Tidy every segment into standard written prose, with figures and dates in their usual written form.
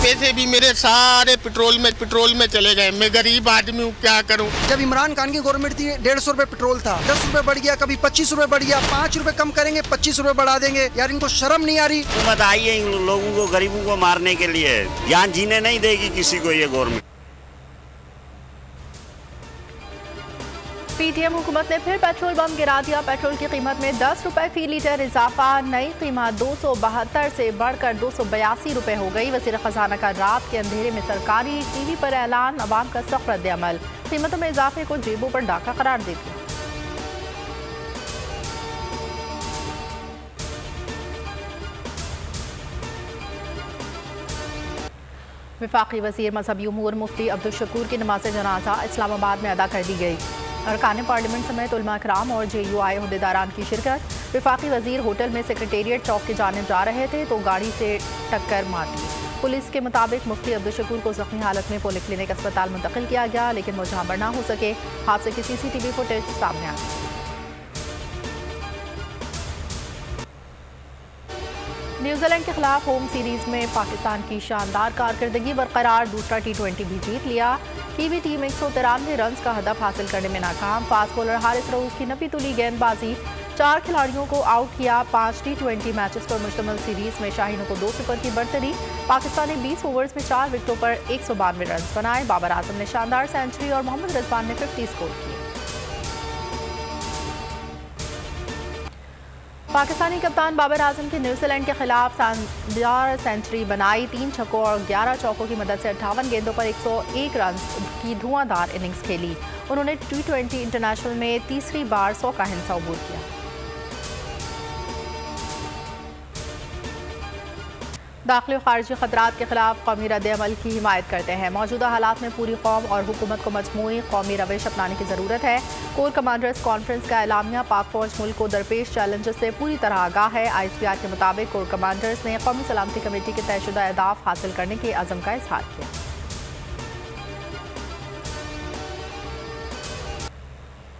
पैसे भी मेरे सारे पेट्रोल में चले गए। मैं गरीब आदमी हूँ, क्या करूँ। जब इमरान खान की गवर्नमेंट थी 150 रुपए पेट्रोल था, 10 रुपए बढ़ गया, कभी 25 रुपए बढ़ गया, 5 रुपए कम करेंगे 25 रुपए बढ़ा देंगे। यार इनको शर्म नहीं आ रही। हुकूमत आई है इन लोगों को, गरीबों को मारने के लिए। यहाँ जीने नहीं देगी किसी को ये गवर्नमेंट। पीटीएम हुकूमत ने फिर पेट्रोल बम गिरा दिया। पेट्रोल की कीमत में 10 रुपए फी लीटर इजाफा। नई कीमत 272 से बढ़कर 282 रुपए हो गई। वज़ीर खजाना का रात के अंधेरे में सरकारी टीवी पर ऐलान, अवाम का सख्त रद्द-ए-अमल। कीमतों में इजाफे को जेबों पर डाका करार दे दिया। वफाकी वज़ीर मजहबी उमूर मुफ्ती अब्दुल शकूर की नमाज जनाजा इस्लामाबाद में अदा कर दी गई। अरकान पार्लियामेंट समेत उलमा कराम और JUI अहदेदारान की शिरकत। वफाकी वज़ीर होटल में सेक्रेटेरिएट चौक की जानिब जा रहे थे तो गाड़ी से टक्कर मार दी। पुलिस के मुताबिक मुफ्ती अब्दुल शकूर को जख्मी हालत में पोली क्लिनिक अस्पताल मुंतकिल किया गया, लेकिन वो जहां ना हो सके। हादसे की CCTV फुटेज सामने आई। न्यूजीलैंड के खिलाफ होम सीरीज में पाकिस्तान की शानदार कारकर्दगी बरकरार। दूसरा T20 भी जीत लिया। कीवी टीम 193 रन का हदफ हासिल करने में नाकाम। फास्ट बॉलर हारिस रऊफ की नपी तुली गेंदबाजी 4 खिलाड़ियों को आउट किया। 5 T20 मैचेस पर मुश्तमिल सीरीज में शाहीनों को 2-0 की बढ़तरी। पाकिस्तान ने 20 ओवर्स में 4 विकेटों पर 192 रन बनाए। बाबर आजम ने शानदार सेंचुरी और मोहम्मद रिजवान ने 50 स्कोर किए। पाकिस्तानी कप्तान बाबर आजम की न्यूजीलैंड के खिलाफ शानदार सेंचुरी बनाई। 3 छक्कों और 11 चौकों की मदद से 58 गेंदों पर 101 रन की धुआंधार इनिंग्स खेली। उन्होंने T20 इंटरनेशनल में तीसरी बार 100 का हिस्सा अबूर किया। दाखिली और खारजी खतरात के खिलाफ कौमी रद्द-ए-अमल की हिमायत करते हैं। मौजूदा हालात में पूरी कौम और हुकूमत को मजमूई कौमी रविश अपनाने की ज़रूरत है। कोर कमांडर्स कॉन्फ्रेंस का एलामिया। पाक फौज मुल्क को दरपेश चैलेंजेस से पूरी तरह आगाह है। ISPR के मुताबिक कोर कमांडर्स ने कौमी सलामती कमेटी के तयशुदा अहदाफ हासिल करने के अज़म का इजहार किया।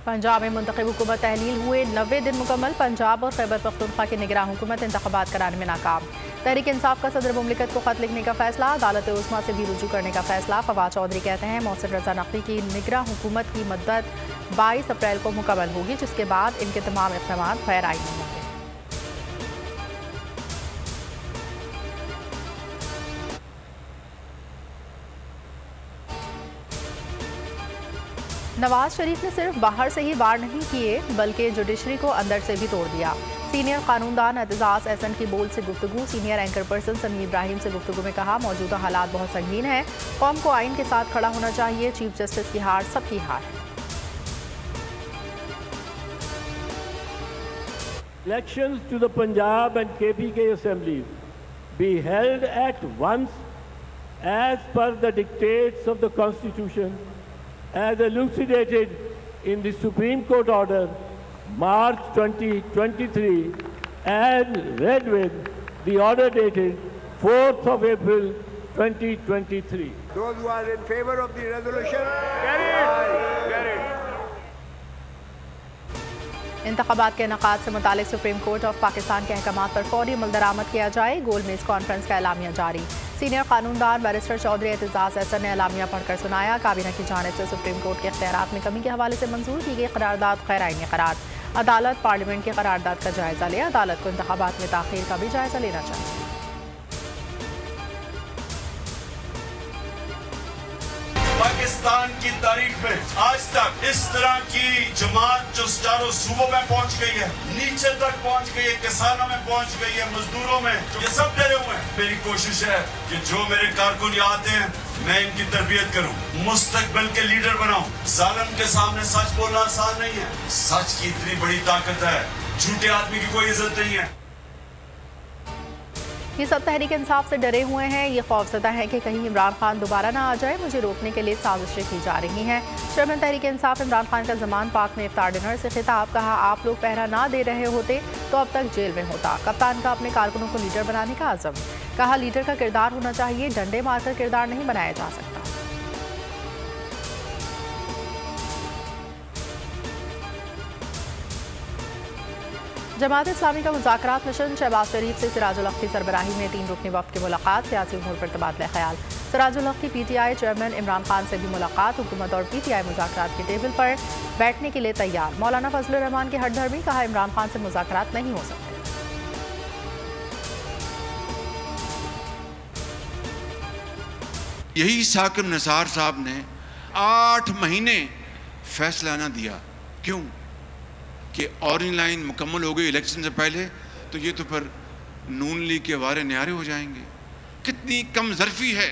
पंजाब में मुंतखब हुकूमत तहलील हुए 90 दिन मुकम्मल। पंजाब और खैबर पख्तूनख्वा की निगरान हुकूमत इंतखाबात कराने में नाकाम। तहरीक इंसाफ का सदर मुमलिकत को खत लिखने का फैसला। अदालत उस्मा से भी रुजू करने का फैसला। फवाद चौधरी कहते हैं मोहसिन रजा नकवी की निगरान हुकूमत की मद्दत 22 अप्रैल को मुकम्मल होगी, जिसके बाद इनके तमाम इक़दाम गैर आईनी होंगे। नवाज शरीफ ने सिर्फ बाहर से ही वार नहीं किए, बल्कि जुडिशरी को अंदर से भी तोड़ दिया। सीनियर कानूनदान एतजाज एहसन की बोल से गुफ्तगू। सीनियर एंकर पर्सन समी इब्राहिम से गुफ्तगू में कहा, मौजूदा हालात बहुत संगीन है। कौम को आइन के साथ खड़ा होना चाहिए। चीफ जस्टिस की हार सबकी हार है। Elections to the Punjab and KPK assemblies be held at once as per the dictates of the Constitution as elucidated in the Supreme Court order March 2023 and read with the order dated 4th of April 2023. Those who are in favor of the resolution, carry it. इंतखाबात के इनेकाद से मुतालिक supreme court of Pakistan के अहकामात पर फौरी अमल दरामद किया जाए। गोलमेज कॉन्फ्रेंस का एलामिया जारी। सीनियर कानूनदान बैरिस्टर चौधरी एतजाज एहसन ने एलामिया पढ़कर सुनाया। काबीना की जानिब से सुप्रीम कोर्ट के इख्तियारात में कमी के हवाले से मंजूर की गई करारदाद गैर आईनी करार। अदालत पार्लियामेंट की करारदाद का जायजा ले। अदालत को इंतखाबात में ताखीर का भी जायजा लेना चाहिए। पाकिस्तान की तारीख में आज तक इस तरह की जमात जो चारों सूबों में पहुंच गई है, नीचे तक पहुंच गई है, किसानों में पहुंच गई है, मजदूरों में, ये सब डरे हुए हैं। मेरी कोशिश है कि जो मेरे कारकुन यहाँ आते हैं मैं इनकी तरबियत करूं, मुस्तकबिल के लीडर बनाऊं। जालिम के सामने सच बोलना आसान नहीं है। सच की इतनी बड़ी ताकत है, झूठे आदमी की कोई इज्जत नहीं है। ये सब तहरीक इंसाफ से डरे हुए हैं। ये खौफजदा है कि कहीं इमरान खान दोबारा ना आ जाए। मुझे रोकने के लिए साजिशें की जा रही हैं। चेयरमैन तहरीक इंसाफ इमरान खान का जमान पाक में इफ्तार डिनर से खिताब। कहा, आप लोग पहरा ना दे रहे होते तो अब तक जेल में होता। कप्तान का अपने कारकुनों को लीडर बनाने का आज़म। कहा, लीडर का किरदार होना चाहिए, डंडे मारकर किरदार नहीं बनाया जा सकता। जमात इस्लामी का मुज़ाकरात मिशन शहबाज शरीफ से सिराजुल हक की सरबराही में 3 रुकनी वफ़द की मुलाकात, सियासी उमूर पर तबादला ख्याल। सिराजुल हक की PTI चेयरमैन इमरान खान से भी मुलाकात, हुकूमत और PTI मुज़ाकरात के टेबल पर बैठने के लिए तैयार। मौलाना फजलुर रहमान की हठधर्मी, कहा इमरान खान से मुज़ाकरात नहीं हो सकते। यही साकिब निसार साहब ने 8 महीने फैसला न दिया, क्यों कि ऑरेंज लाइन मुकम्मल हो गई इलेक्शन से पहले, तो ये तो फिर नून लीग के वारे न्यारे हो जाएंगे। कितनी कम ज़र्फी है।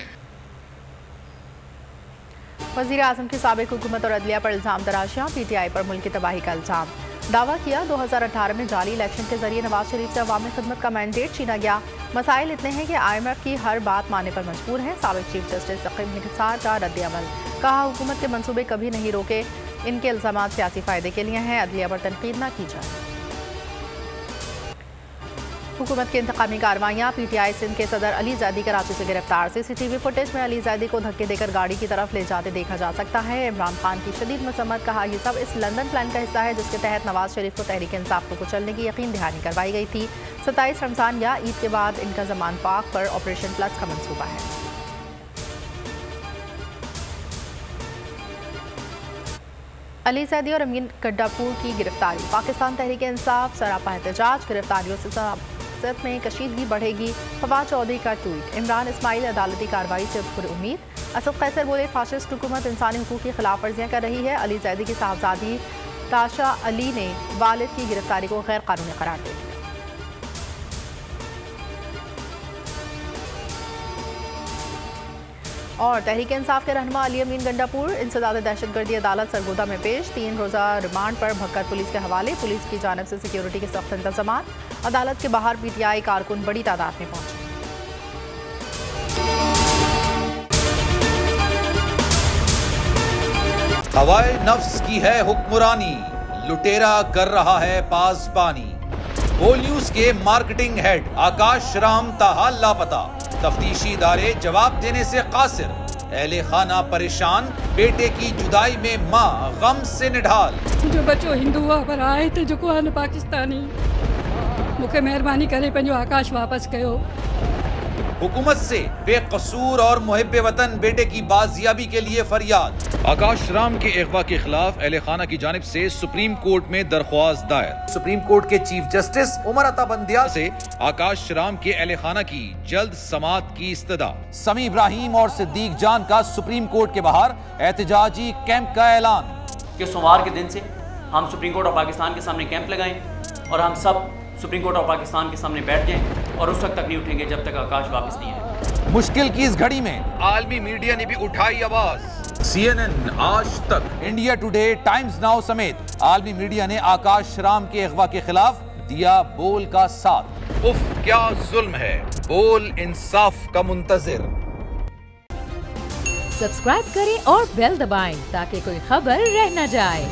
वज़ीर आज़म की साबिक़ हुकूमत और अदलिया पर इल्ज़ाम तराशियाँ, PTI पर मुल्क की तबाही का इल्ज़ाम। दावा किया 2018 में जाली इलेक्शन के जरिए नवाज शरीफ से अवामी खिदमत का मैंडेट छीना गया। मसाइल इतने हैं कि IMF की हर बात मानने पर मजबूर हैं। साबिक़ चीफ जस्टिस सकीब निसार का रद्द-ए-अमल, कहा हुकूमत के मंसूबे कभी नहीं रोके, इनके इल्ज़ामात सियासी फ़ायदे के लिए हैं, अदलिया पर तनकीद न की जाए। हुकूमत की इंतकामी कार्रवाइयाँ, PTI सिंध के सदर अली ज़ैदी कराची से गिरफ्तार। CCTV फुटेज में अली ज़ैदी को धक्के देकर गाड़ी की तरफ ले जाते देखा जा सकता है। इमरान खान की शदीद मसम्मत, कहा यह सब इस लंदन प्लान का हिस्सा है जिसके तहत नवाज शरीफ को तहरीक इंसाफ को कुचलने की यकीन दहानी करवाई गई थी। 27 रमज़ान या ईद के बाद इनका ज़मान पाक पर ऑपरेशन प्लस का मंसूबा है। अली ज़ैदी और अमीन गड्डापुर की गिरफ्तारी, पाकिस्तान तहरीक इंसाफ सरापा एहतजाज, गिरफ्तारियों से सियासत में कशीदगी बढ़ेगी। फवाद चौधरी का ट्वीट, इमरान इस्माइल अदालती कार्रवाई से पुर उम्मीद। असद कैसर बोले फाशिस्ट हुकूमत इंसानी हुकूक की खिलाफ वर्जियाँ कर रही है। अली ज़ैदी की साहबजादी ताशा अली ने वालिद की गिरफ्तारी को गैर कानूनी करार दे दिया। और तहरीक इंसाफ के रहनुमा अली अमीन गंडापुर इंसदाद दहशतगर्दी अदालत सरगोदा में पेश, 3 रोज़ा रिमांड पर भक्कर पुलिस के हवाले। पुलिस की जानिब से सिक्योरिटी के सख्त इंतजाम। अदालत के बाहर PTI कारकुन बड़ी तादाद में पहुंचे। हवाए नफ्स की है हुक्मरानी, लुटेरा कर रहा है पासबानी। बोल न्यूज के मार्केटिंग हेड आकाश राम ताहाल लापता, तफ्तीशी इदारे जवाब देने से कासिर। अहले खाना परेशान, बेटे की जुदाई में माँ गम से निढाल। जो बच्चो हिंदू हुआ पर आए थे जो को पाकिस्तानी, मुझे मेहरबानी करे पंजो आकाश वापस कयो। हुकूमत से बेकसूर और मुहिब्बे वतन बेटे की बाजियाबी के लिए फरियाद। आकाश राम के अगवा के खिलाफ अहले खाना की जानिब से सुप्रीम कोर्ट में दरख्वास्त दायर। सुप्रीम कोर्ट के चीफ जस्टिस उमर अता बंदियाल से आकाश राम के अहले खाना की जल्द समाअत की इस्तदा। समी इब्राहिम और सिद्दीक जान का सुप्रीम कोर्ट के बाहर एहतजाजी कैंप का ऐलान कि सोमवार के दिन से हम सुप्रीम कोर्ट ऑफ पाकिस्तान के सामने कैंप लगाएं और हम सब सुप्रीम कोर्ट ऑफ पाकिस्तान के सामने बैठ जाएं और उस वक्त तक नहीं उठेंगे जब तक आकाश वापस नहीं आए। मुश्किल की इस घड़ी में आलमी मीडिया ने भी उठाई आवाज। CNN, आज तक, इंडिया टुडे, टाइम्स नाउ समेत आलमी मीडिया ने आकाश राम के अगवा के खिलाफ दिया बोल का साथ। उफ क्या जुल्म है, बोल इंसाफ का मुंतजिर। सब्सक्राइब करें और बेल दबाएं ताकि कोई खबर रह न जाए।